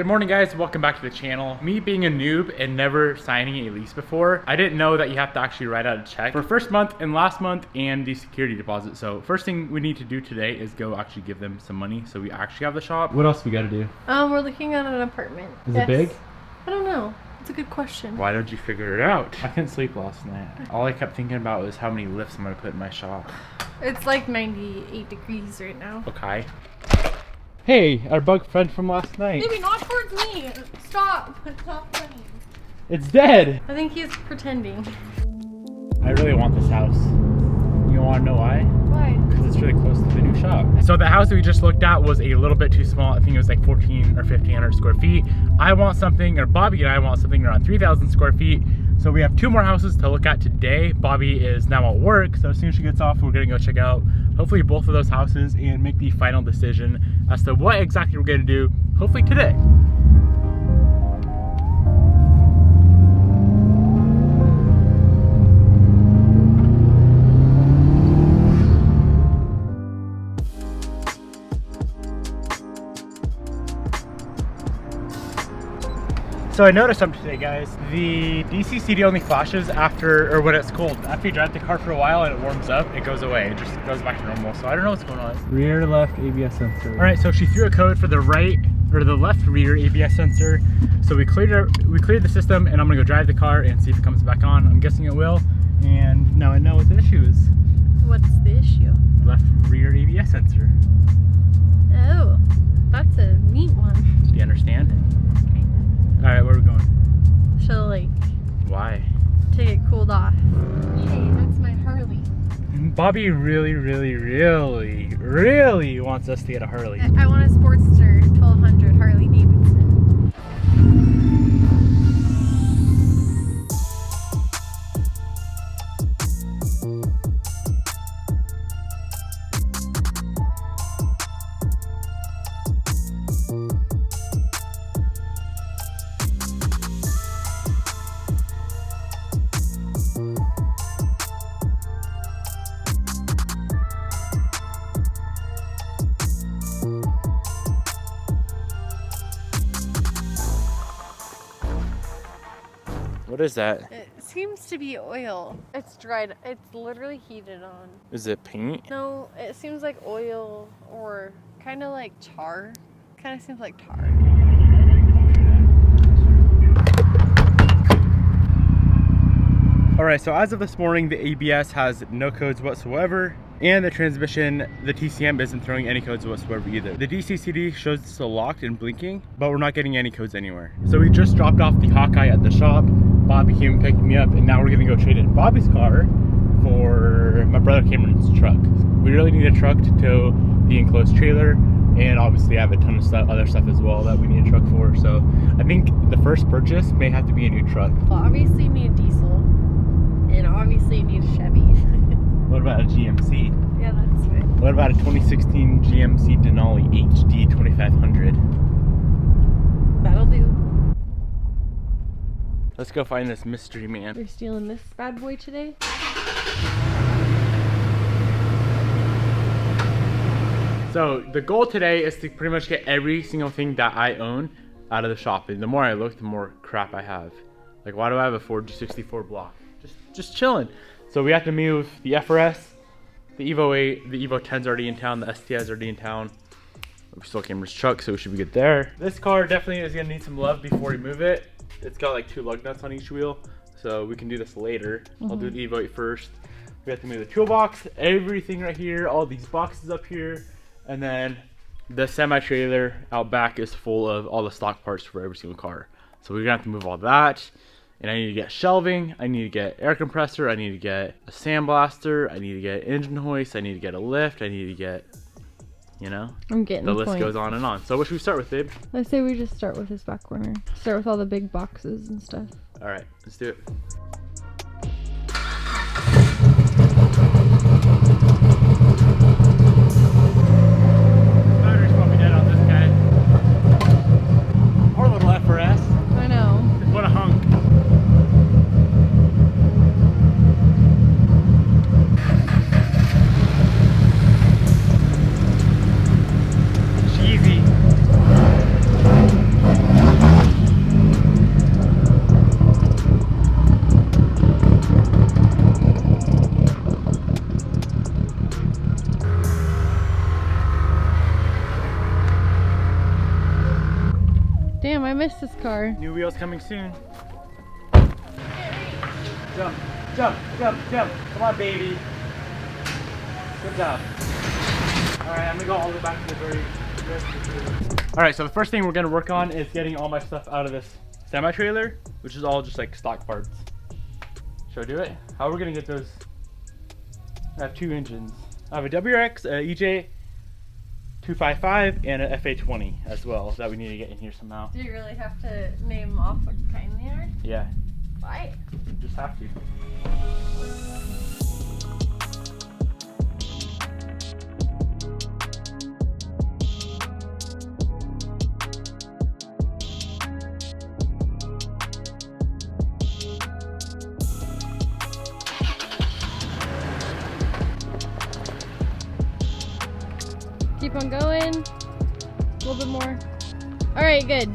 Good morning guys, welcome back to the channel. Me being a noob and never signing a lease before, I didn't know that you have to actually write out a check for first month and last month and the security deposit. So first thing we need to do today is go actually give them some money so we actually have the shop. What else we gotta do? We're looking at an apartment. Is it big? I don't know. It's a good question. Why don't you figure it out? I couldn't sleep last night. All I kept thinking about was how many lifts I'm gonna put in my shop. It's like 98 degrees right now. Okay. Hey, our bug friend from last night. Maybe not towards me. Stop. Stop playing. It's dead. I think he's pretending. I really want this house. You wanna know why? Why? Because it's really close to the new shop. So the house that we just looked at was a little bit too small. I think it was like 14 or 1500 square feet. I want something, or Bobby and I want something around 3,000 square feet. So we have two more houses to look at today. Bobby is now at work, so as soon as she gets off, we're gonna go check out hopefully both of those houses and make the final decision as to what exactly we're gonna do, hopefully today. So I noticed something today, guys. The DCCD only flashes after, or when it's cold. After you drive the car for a while and it warms up, it goes away. It just goes back to normal. So I don't know what's going on. Rear left ABS sensor. All right, so she threw a code for the right or the left rear ABS sensor. So we cleared the system, and I'm gonna go drive the car and see if it comes back on. I'm guessing it will. And now I know what the issue is. What's the issue? Left rear ABS sensor. Oh, that's a neat one. Do you understand? All right, where are we going? So like, why? To get cooled off. Hey, that's my Harley. Bobby really wants us to get a Harley. I want a Sportster 1200 Harley Davidson. What is that? It seems to be oil. It's dried. It's literally heated on. Is it paint? No, it seems like oil or kind of like tar. Kind of seems like tar. All right, so as of this morning, the ABS has no codes whatsoever, and the transmission, the TCM isn't throwing any codes whatsoever either. The DCCD shows it's still locked and blinking, but we're not getting any codes anywhere. So we just dropped off the Hawkeye at the shop. Bobby came and picked me up, and now we're gonna go trade in Bobby's car for my brother Cameron's truck. We really need a truck to tow the enclosed trailer, and obviously I have a ton of other stuff as well that we need a truck for. So I think the first purchase may have to be a new truck. Well, obviously you need a diesel, and obviously you need a Chevy. What about a GMC? Yeah, that's right. What about a 2016 GMC Denali HD 2500? That'll do. Let's go find this mystery man. You're stealing this bad boy today? So the goal today is to pretty much get every single thing that I own out of the shop. And the more I look, the more crap I have. Like, why do I have a Ford 64 block? Just chilling. So we have to move the FRS, the Evo 8, the Evo 10's already in town, the STI's already in town. We still Cameron's truck, so we should be good there. This car definitely is gonna need some love before we move it. It's got like 2 lug nuts on each wheel, so we can do this later. I'll do the Evo 8 first. We have to move the toolbox, everything right here, all these boxes up here, and then the semi-trailer out back is full of all the stock parts for every single car. So we're gonna have to move all that. And I need to get shelving, I need to get air compressor, I need to get a sandblaster, I need to get engine hoist, I need to get a lift, I need to get, you know, I'm getting the list goes on and on. So what should we start with, babe? I say we just start with his back corner. Start with all the big boxes and stuff. All right, let's do it. Battery's probably dead on this guy. Poor little FRS. I know. What a hunk. Cheesy. Damn, I missed this car. New wheels coming soon. Jump, jump, jump, jump. Come on, baby. Good job. All right, I'm gonna go all the way back to the very. All right, so the first thing we're gonna work on is getting all my stuff out of this semi-trailer, which is all just like stock parts. Should I do it? How are we gonna get those? I have 2 engines. I have a WRX, a EJ 255, and a FA20 as well that we need to get in here somehow. Do you really have to name off what kind they are? Yeah. Why? Just have to. Keep on going. A little bit more. All right, good.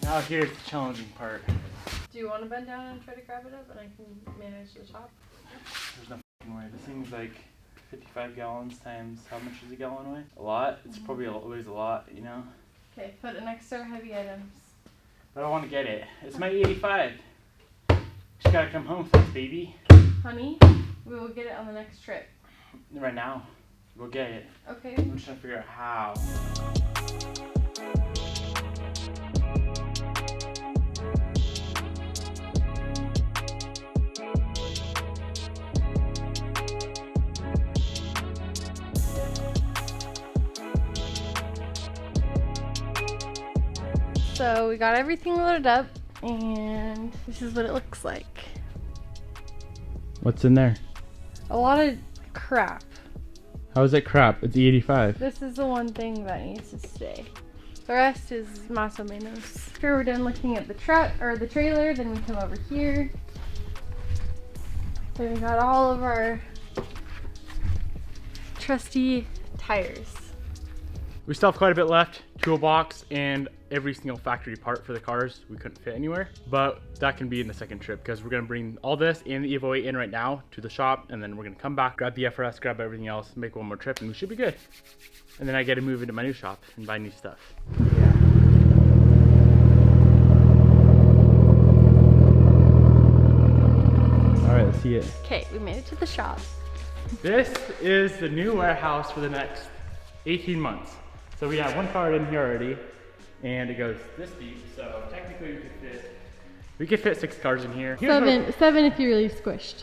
Now here's the challenging part. Do you want to bend down and try to grab it up and I can manage the top? There's no fucking way. This thing's like 55 gallons times how much does a gallon weigh? A lot? It's probably weighs a lot, you know? Okay, put it next to our heavy items. But I want to get it. It's my 85. Just gotta come home with this, baby. Honey, we will get it on the next trip. Right now. Go get it. Okay. I'm just trying to figure out how. So we got everything loaded up and this is what it looks like. What's in there? A lot of crap. How is it crap? It's E85. This is the one thing that needs to stay. The rest is más o menos. After we're done looking at the truck or the trailer, then we come over here. So we got all of our trusty tires. We still have quite a bit left. Toolbox and every single factory part for the cars we couldn't fit anywhere, but that can be in the second trip because we're going to bring all this and the Evo 8 in right now to the shop, and then we're going to come back, grab the FRS, grab everything else, make one more trip, and we should be good. And then I get to move into my new shop and buy new stuff. Yeah. All right, let's see it. Okay, we made it to the shop. This is the new warehouse for the next 18 months. So we have one car in here already, and it goes this deep, so technically we could fit 6 cars in here. Seven if you really squished.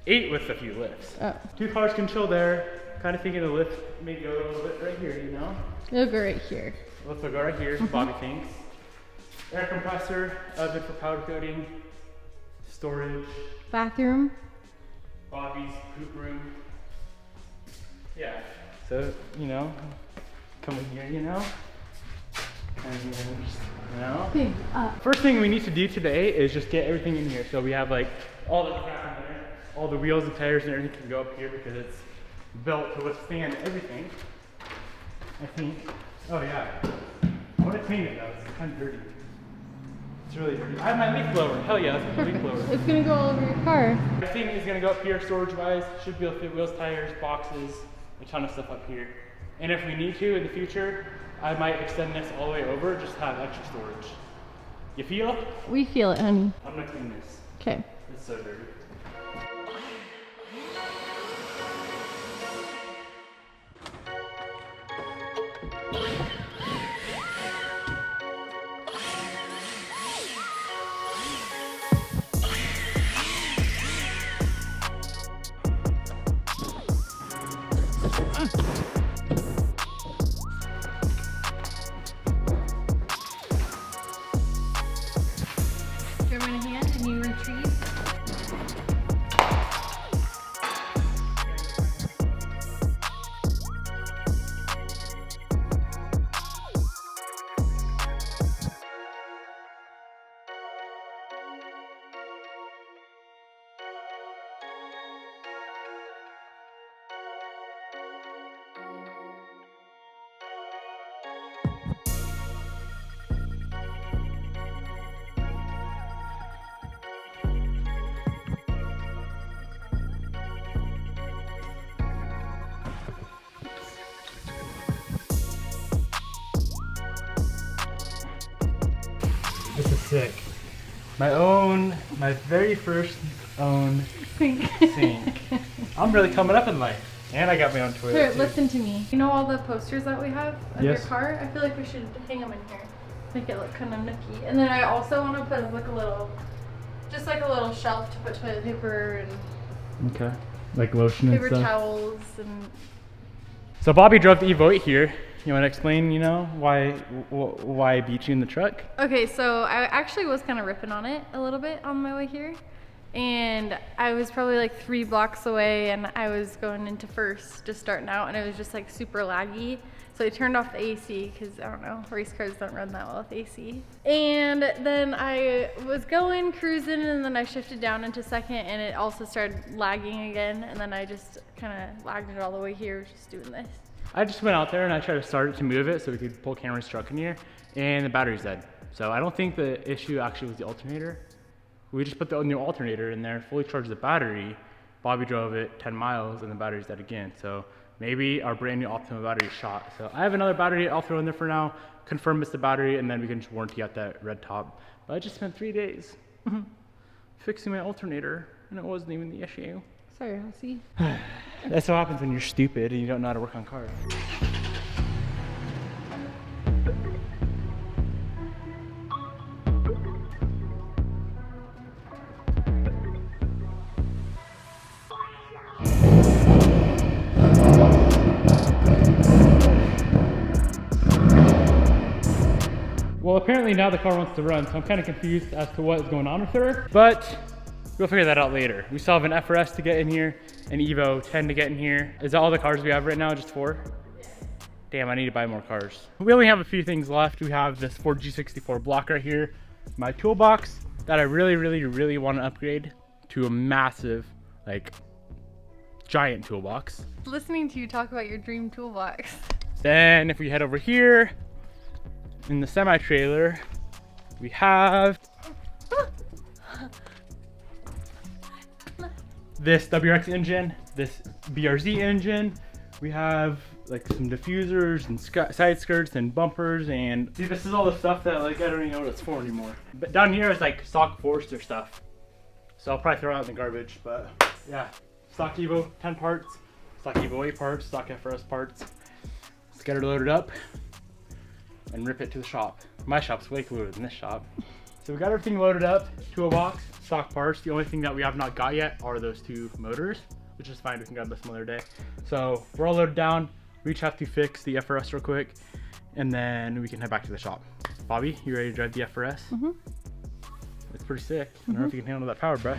8 with a few lifts. Oh. 2 cars can chill there. Kind of thinking the lift may go a little bit right here, you know? It'll go right here. Lift will go right here, Bobby thinks. Air compressor, oven for powder coating, storage, Bathroom. Bobby's poop room. Yeah, so, you know, come in here, you know? And then just, you know? Big up. First thing we need to do today is just get everything in here. So we have like all the crap in there, all the wheels and tires and everything can go up here because it's built to withstand everything. I think. Oh yeah. I want to clean it though. It's kind of dirty. It's really dirty. I have my leaf blower. Hell yeah, that's my leaf blower. It's gonna go all over your car. Everything is gonna go up here storage wise. Should be able to fit wheels, tires, boxes, a ton of stuff up here. And if we need to in the future, I might extend this all the way over, just have extra storage. You feel? We feel it, honey. I'm gonna clean this. Okay. It's so dirty. Give me a hand and you retrieve. sick. My very first own Sink. I'm really coming up in life. And I got my own toilet. Here, too. listen to me. You know all the posters that we have of Yes. your car? I feel like we should hang them in here. Make it look kind of nooky. And then I also want to put up like a little, just like a little shelf to put toilet paper and Okay. Like lotion paper and stuff. towels and. So Bobby drove the Evo 8 here. You want to explain, you know, why I beat you in the truck? Okay, so I actually was kind of ripping on it a little bit on my way here. And I was probably like 3 blocks away and I was going into first, just starting out, and it was just like super laggy. So I turned off the AC because, I don't know, race cars don't run that well with AC. And then I was going, cruising, and then I shifted down into second and it also started lagging again. And then I just kind of lagged it all the way here, just doing this. I just went out there and I tried to start it to move it so we could pull Cameron's truck in here, and the battery's dead. So I don't think the issue actually was the alternator. We just put the new alternator in there, fully charged the battery. Bobby drove it 10 miles and the battery's dead again. So maybe our brand new Optima battery is shot. So I have another battery I'll throw in there for now, confirm it's the battery, and then we can just warranty out that red top. But I just spent 3 days fixing my alternator and it wasn't even the issue. Sorry, Hossie. That's what happens when you're stupid and you don't know how to work on cars. Well, apparently now the car wants to run, so I'm kind of confused as to what is going on with her, but we'll figure that out later. We still have an FRS to get in here, an Evo 10 to get in here. Is that all the cars we have right now, just 4? Yeah. Damn, I need to buy more cars. We only have a few things left. We have this Ford G64 block right here, my toolbox that I really want to upgrade to a massive, like, giant toolbox. Listening to you talk about your dream toolbox. Then if we head over here, in the semi-trailer, we have this WRX engine, this BRZ engine. We have like some diffusers and side skirts and bumpers, and see, this is all the stuff that like I don't even know what it's for anymore. But down here is like stock Forester stuff, so I'll probably throw it out in the garbage. But yeah, stock Evo 10 parts, stock Evo 8 parts, stock FRS parts. Let's get her loaded up and rip it to the shop. My shop's way cooler than this shop. So we got everything loaded up to a box, stock parts. The only thing that we have not got yet are those 2 motors, which is fine, we can grab this some other day. So we're all loaded down. We each have to fix the FRS real quick, and then we can head back to the shop. Bobby, you ready to drive the FRS? Mm-hmm. It's pretty sick. I don't know if you can handle that power, bro.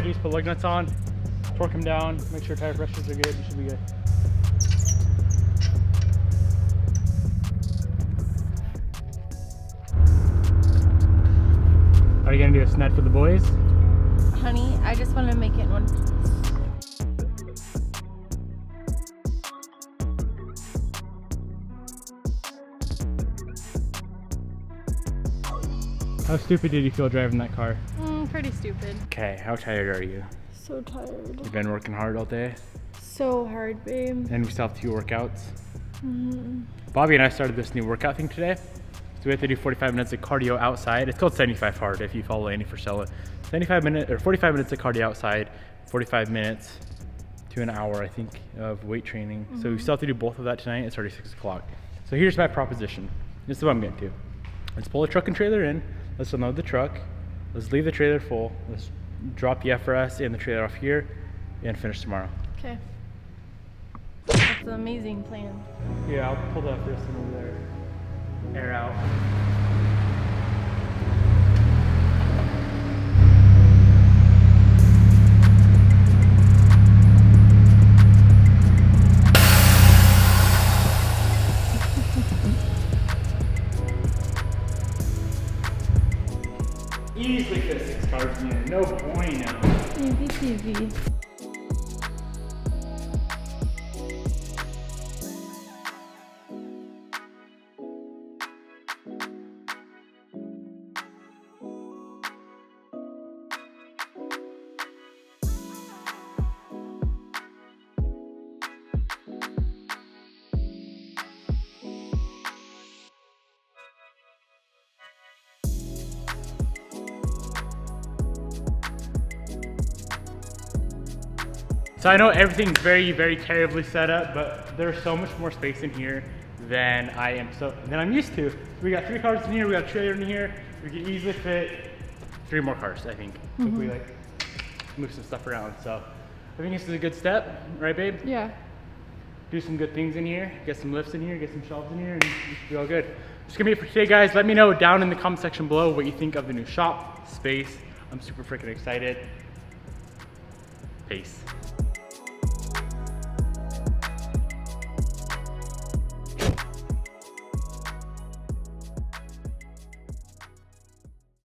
Just put lug nuts on, torque them down, make sure tire pressures are good, you should be good. Are you gonna do a sned for the boys? Honey, I just want to make it in one piece. How stupid did you feel driving that car? Pretty stupid. Okay, how tired are you? So tired. You've been working hard all day? So hard, babe. And we still have 2 workouts. Bobby and I started this new workout thing today. So we have to do 45 minutes of cardio outside. It's called 75 hard if you follow Andy Frisella. 45 minutes of cardio outside, 45 minutes to an hour, I think, of weight training. So we still have to do both of that tonight. It's already 6 o'clock. So here's my proposition. This is what I'm getting to. Let's pull the truck and trailer in. Let's unload the truck. Let's leave the trailer full. Let's drop the FRS and the trailer off here and finish tomorrow. Okay. That's an amazing plan. Yeah, I'll pull the FRS in over there. Air out. Easily fit 6 cars in here, no bueno. Easy peasy. So I know everything's very, very terribly set up, but there's so much more space in here than I'm used to. We got 3 cars in here, we got a trailer in here. We can easily fit 3 more cars, I think, if we like move some stuff around. So I think this is a good step, right, babe? Yeah. Do some good things in here, get some lifts in here, get some shelves in here, and we should be all good. That's gonna be it for today, guys. Let me know down in the comment section below what you think of the new shop space. I'm super freaking excited. Peace.